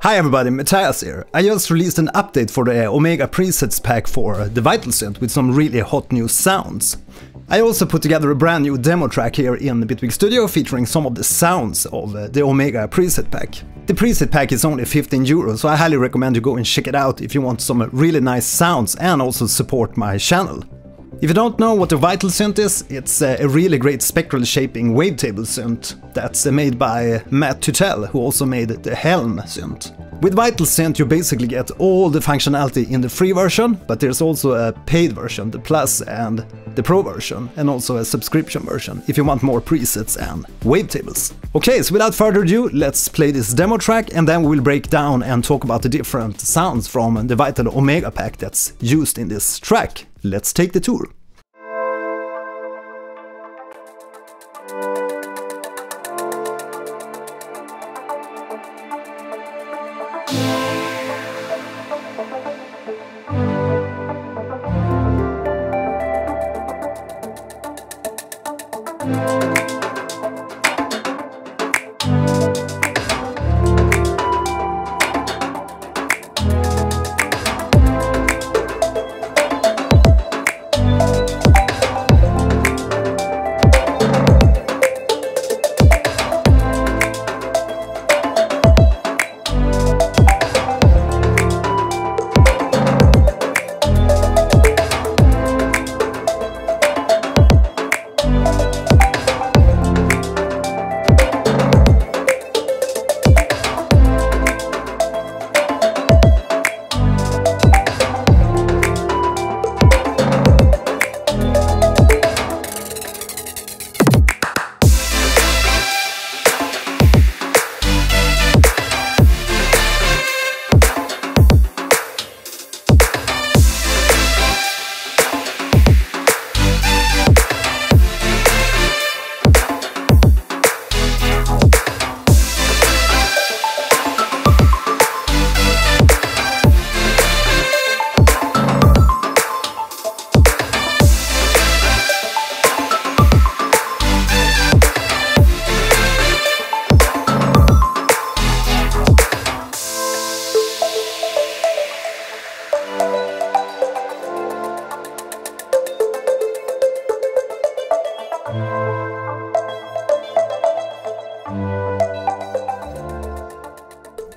Hi everybody, Mattias here. I just released an update for the Omega presets pack for the Vital Synth with some really hot new sounds. I also put together a brand new demo track here in the BITWIG studio featuring some of the sounds of the Omega preset pack. The preset pack is only 15 euros, so I highly recommend you go and check it out if you want some really nice sounds and also support my channel. If you don't know what the Vital Synth is, it's a really great spectral shaping wavetable synth that's made by Mattias, who also made the Helm synth. With Vital Synth you basically get all the functionality in the free version, but there's also a paid version, the Plus and the Pro version, and also a subscription version if you want more presets and wavetables. Okay, so without further ado, let's play this demo track and then we will break down and talk about the different sounds from the Vital Omega pack that's used in this track. Let's take the tour.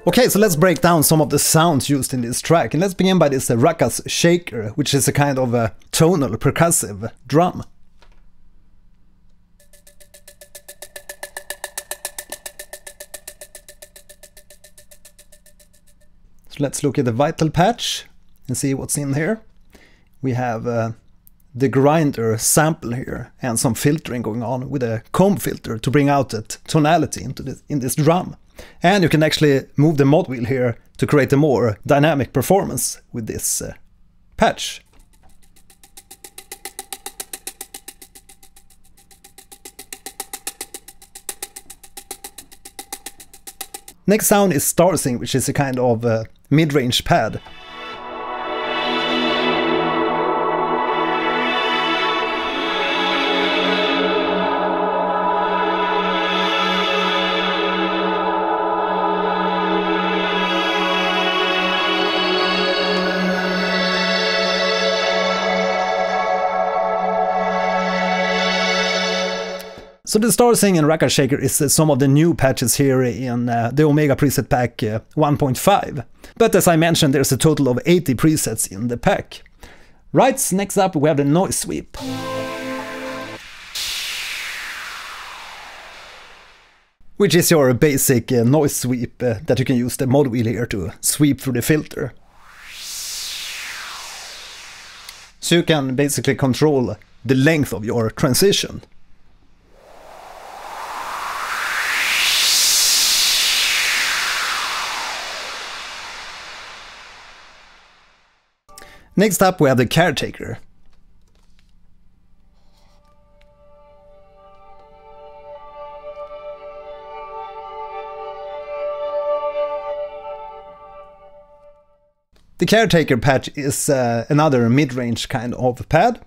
Okay, so let's break down some of the sounds used in this track, and let's begin by this ruckus shaker, which is a kind of a tonal percussive drum. So let's look at the Vital patch and see what's in here. We have the grinder sample here and some filtering going on with a comb filter to bring out that tonality in this drum. And you can actually move the mod wheel here to create a more dynamic performance with this patch. Next sound is Starsing, which is a kind of mid-range pad. So the Starsing and Ruckus Shaker is some of the new patches here in the Omega preset pack 1.5. But as I mentioned, there's a total of 80 presets in the pack. Right, next up we have the Noise Sweep. Which is your basic noise sweep that you can use the mod wheel here to sweep through the filter. So you can basically control the length of your transition. Next up we have the Caretaker. The Caretaker patch is another mid-range kind of pad.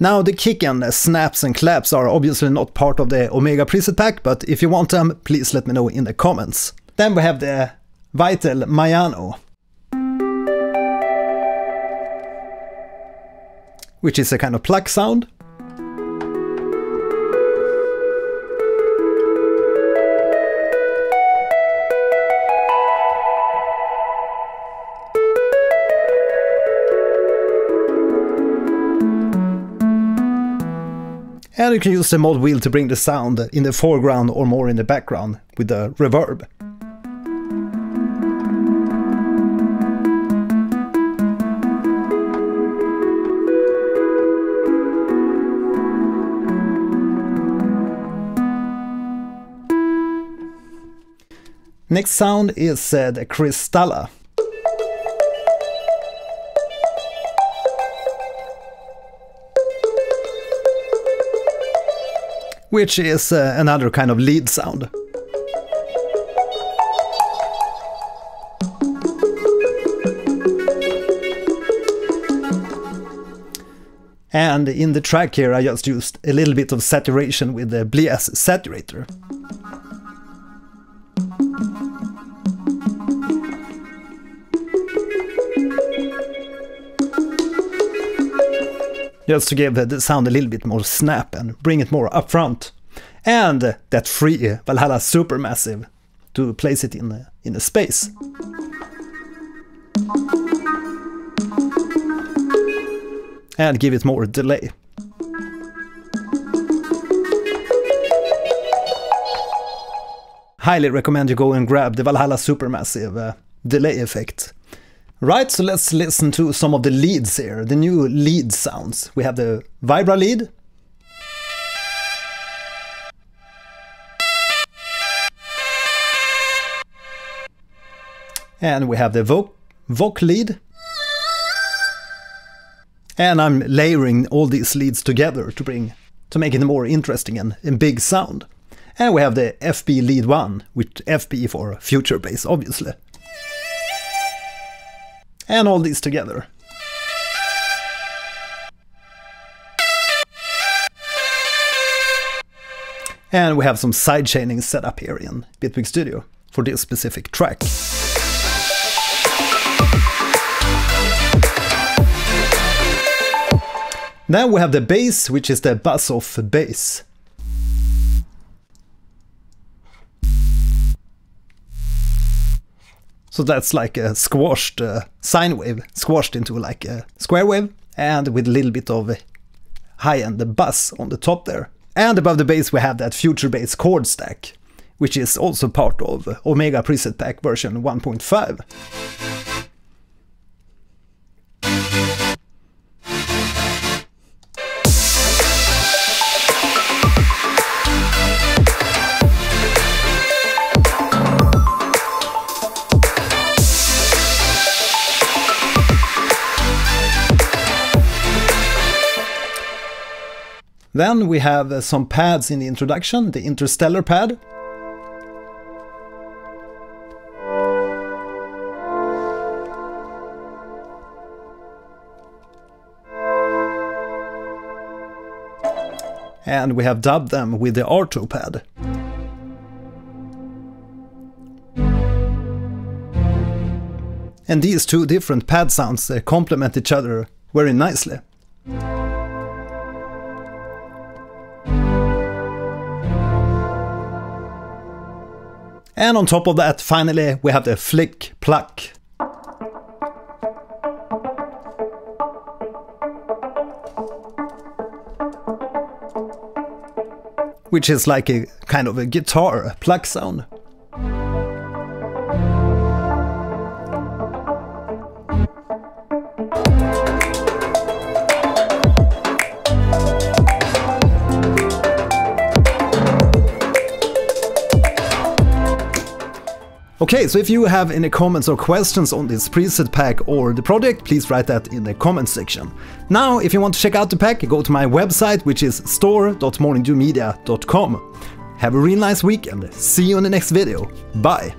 Now the kick and snaps and claps are obviously not part of the Omega preset pack, but if you want them, please let me know in the comments. Then we have the Vital Mayano, which is a kind of pluck sound. And you can use the mod wheel to bring the sound in the foreground or more in the background with the reverb. Next sound is the Cristalla, which is another kind of lead sound. And in the track here I just used a little bit of saturation with the Bliss saturator. Just to give the sound a little bit more snap and bring it more up front. And that free Valhalla Supermassive to place it in a space. And give it more delay. Highly recommend you go and grab the Valhalla Supermassive delay effect. Right, so let's listen to some of the leads here, the new lead sounds. We have the Vibra lead. And we have the Voc lead. And I'm layering all these leads together to make it more interesting and big sound. And we have the FB lead 1, with FB for future bass, obviously. And all these together. And we have some sidechaining set up here in BITWIG Studio for this specific track. Then we have the bass, which is the buzz-off bass. So that's like a squashed sine wave, squashed into like a square wave, and with a little bit of high-end buzz on the top there. And above the bass we have that future bass chord stack, which is also part of Omega preset pack version 1.5. Then we have some pads in the introduction, the Interstellar pad. And we have dubbed them with the Arto pad. And these two different pad sounds complement each other very nicely. And on top of that, finally, we have the flick pluck. Which is like a kind of a guitar pluck sound. Okay, so if you have any comments or questions on this preset pack or the project, please write that in the comments section. Now, if you want to check out the pack, go to my website, which is store.morningdewmedia.com. Have a real nice week and see you in the next video. Bye!